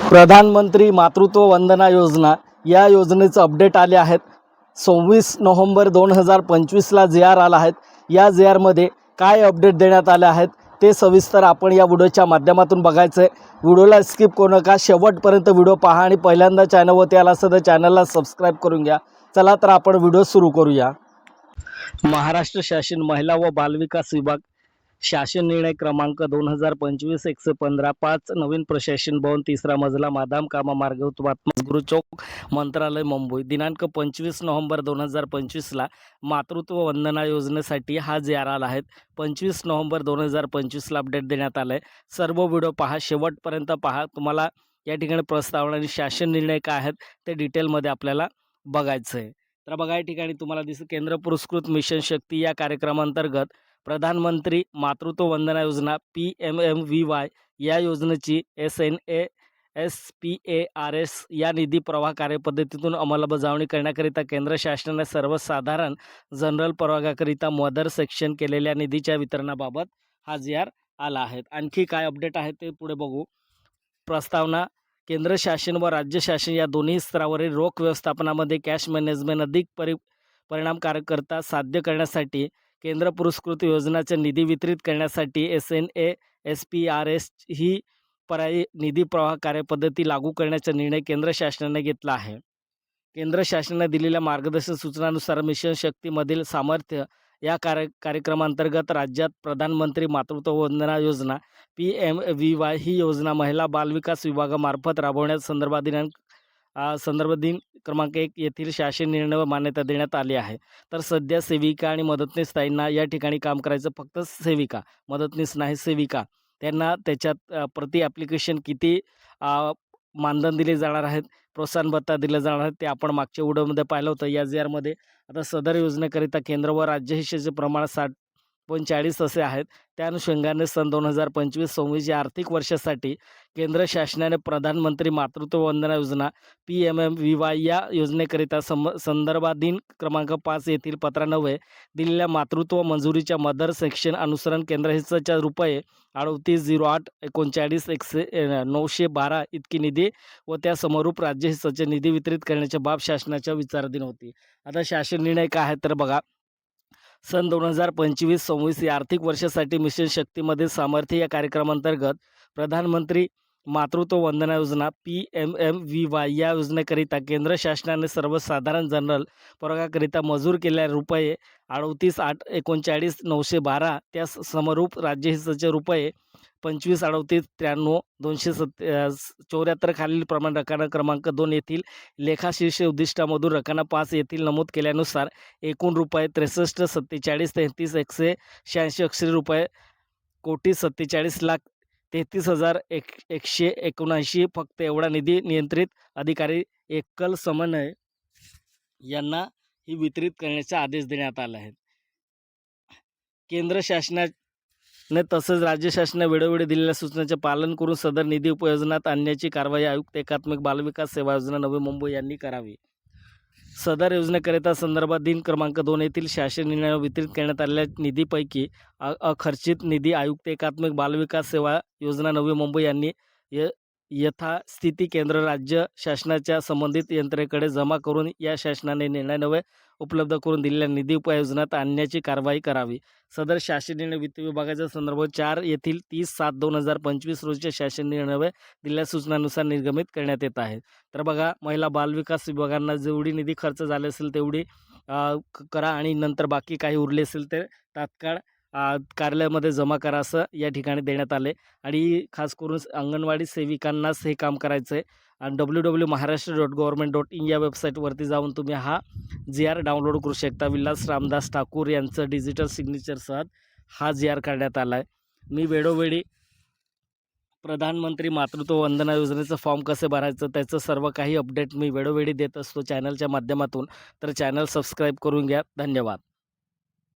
प्रधानमंत्री मातृत्व वंदना योजना या योजनेचं अपडेट आले आहेत। 26 नोव्हेंबर 2025ला जे आर आला आहेत। या जे आरमध्ये काय अपडेट देण्यात आले आहेत ते सविस्तर आपण या व्हिडिओच्या माध्यमातून बघायचं आहे। व्हिडिओला स्किप करू नका, शेवटपर्यंत व्हिडिओ पहा आणि पहिल्यांदा चॅनलवरती आला असेल तर चॅनलला सबस्क्राईब करून घ्या। चला तर आपण व्हिडिओ सुरू करूया। महाराष्ट्र शासन महिला व बालविकास विभाग शासन निर्णय क्रमांक 2025-115 5 नवीन प्रशासन भवन 3रा मजला मादाम कामा मार्ग हुतात्मा गुरु चौक मंत्रालय मुंबई दिनांक 25 नोव्हेंबर 2025ला मातृत्व वंदना योजनेसाठी हा जे आर आला आहे। 25 नोव्हेंबर 2025ला अपडेट देण्यात आलं आहे। सर्व व्हिडिओ पहा, शेवटपर्यंत पहा। तुम्हाला या ठिकाणी प्रस्तावना आणि शासन निर्णय काय आहेत ते डिटेलमध्ये आपल्याला बघायचं आहे। तर बघा, या ठिकाणी तुम्हाला दिसेल केंद्र पुरस्कृत मिशन शक्ती या कार्यक्रमांतर्गत प्रधानमंत्री मातृत्व वंदना योजना PMMVY या योजनेची SNASPARS या निधी प्रवाह कार्यपद्धतीतून अंमलबजावणी करण्याकरिता केंद्र शासनाने सर्वसाधारण जनरल प्रवाहाकरिता मदर सेक्शन केलेल्या निधीच्या वितरणाबाबत हा जे आर आला आहे। आणखी काय अपडेट आहे ते पुढे बघू। प्रस्तावना केंद्र शासन व राज्य शासन या दोन्ही स्तरावरील रोख व्यवस्थापनामध्ये कॅश मॅनेजमेंट अधिक परिणामकारकता साध्य करण्यासाठी केंद्र पुरस्कृत योजनाचे निधी वितरित करण्यासाठी SNASPARS ही पर्यायी निधी प्रवाह कार्यपद्धती लागू करण्याचा निर्णय केंद्र शासनाने घेतला आहे। केंद्र शासनाने दिलेल्या मार्गदर्शक सूचनानुसार मिशन शक्तीमधील सामर्थ्य या कार्यक्रमांतर्गत राज्यात प्रधानमंत्री मातृत्व वंदना योजना PMVY ही योजना महिला बालविकास विभागामार्फत राबवण्यात संदर्भ दिन क्रमांक 1 येथील शासन निर्णय व मान्यता देण्यात आली आहे। तर सध्या सेविका आणि मदतनीस ताईंना या ठिकाणी काम करायचं, फक्त सेविका, मदतनीस नाही, सेविका, त्यांना त्याच्यात प्रति ॲप्लिकेशन किती मानधन दिले जाणार आहेत, प्रोत्साहन भत्ता दिले जाणार आहेत ते आपण मागच्या व्हिडिओमध्ये पाहिलं होतं। या जे आरमध्ये आता सदर योजनेकरिता केंद्र व राज्य हिस्सेचे प्रमाण 60.40 असे आहेत। त्या अनुषंगाने सन 2025-26 या आर्थिक वर्षासाठी केंद्र शासनाने प्रधानमंत्री मातृत्व वंदना योजना PMMVY या योजनेकरिता संदर्भाधीन क्रमांक 5 येथील पत्रान्वये दिलेल्या मातृत्व मंजुरीच्या मदर सेक्शन अनुसरण केंद्र हिस्साच्या रुपये 38083912 इतकी निधी व त्या समरूप राज्य हिस्साचे निधी वितरित करण्याच्या बाब शासनाच्या विचाराधीन होती। आता शासन निर्णय काय आहे तर बघा, सन 2025-26 या आर्थिक वर्षासाठी मिशन शक्तीमध्ये सामर्थ्य या कार्यक्रमांतर्गत प्रधानमंत्री मातृत्व वंदना योजना PMMVY या योजनेकरिता केंद्र शासनाने सर्वसाधारण जनरल प्रवाहाकरिता मंजूर केलेल्या रुपये 38,839,912 त्या समरूप राज्य हिस्साचे रुपये 25,38,93,274 खालील प्रमाण रकाना क्रमांक 2 येथील लेखाशीर्ष उद्दिष्टामधून रकाना 5 येथील नमूद केल्यानुसार एकूण रुपये 63,47,33,186 अक्षरी रुपये 1,47,33,179 फक्त एवढा निधी नियंत्रित अधिकारी एकल समन्वय यांना ही वितरित करण्याचे आदेश देण्यात आले आहेत। केंद्र शासनाने तसेच राज्य शासनाने वेळोवेळी दिलेल्या सूचनांचे पालन करून सदर निधी उपयोजनात आणण्याची कारवाई आयुक्त एकात्मिक बालविकास सेवा योजना नवी मुंबई यांनी करावी। सदर योजनेकरिता संदर्भात दिन क्रमांक 2 येथील शासन निर्णय वितरित करण्यात आलेल्या निधीपैकी अखर्चित निधी आयुक्त एकात्मिक बालविकास सेवा योजना नवी मुंबई यांनी यथास्थिती केंद्र राज्य शासनाच्या संबंधित यंत्रणेकडे जमा करून या शासनाने निर्णयान्वये उपलब्ध करून दिलेल्या निधी उपयोजनात आणण्याची कारवाई करावी। सदर शासन निर्णय वित्त विभागाच्या संदर्भ 4 येथील 30/7/2025 रोजीच्या शासन निर्णयान्वये दिलेल्या सूचनांनुसार निर्गमित करण्यात येत आहे। तर बघा, महिला बालविकास विभागांना जेवढी निधी खर्च झाले असेल तेवढी करा आणि नंतर बाकी काही उरले असेल तर तात्काळ कार्यालयामध्ये जमा करा असं या ठिकाणी देण्यात आले। आणि खास करून अंगणवाडी सेविकांनाच हे काम करायचं आहे। आणि www.maharashtra.government.in या वेबसाईटवरती जाऊन तुम्ही हा जे आर डाउनलोड करू शकता। विलास रामदास ठाकूर यांचं डिजिटल सिग्नेचरसह हा जे आर काढण्यात आला आहे। मी वेळोवेळी प्रधानमंत्री मातृत्व वंदना योजनेचं फॉर्म कसे भरायचं त्याचं सर्व काही अपडेट मी वेळोवेळी देत असतो चॅनलच्या माध्यमातून, तर चॅनल सबस्क्राईब करून घ्या। धन्यवाद।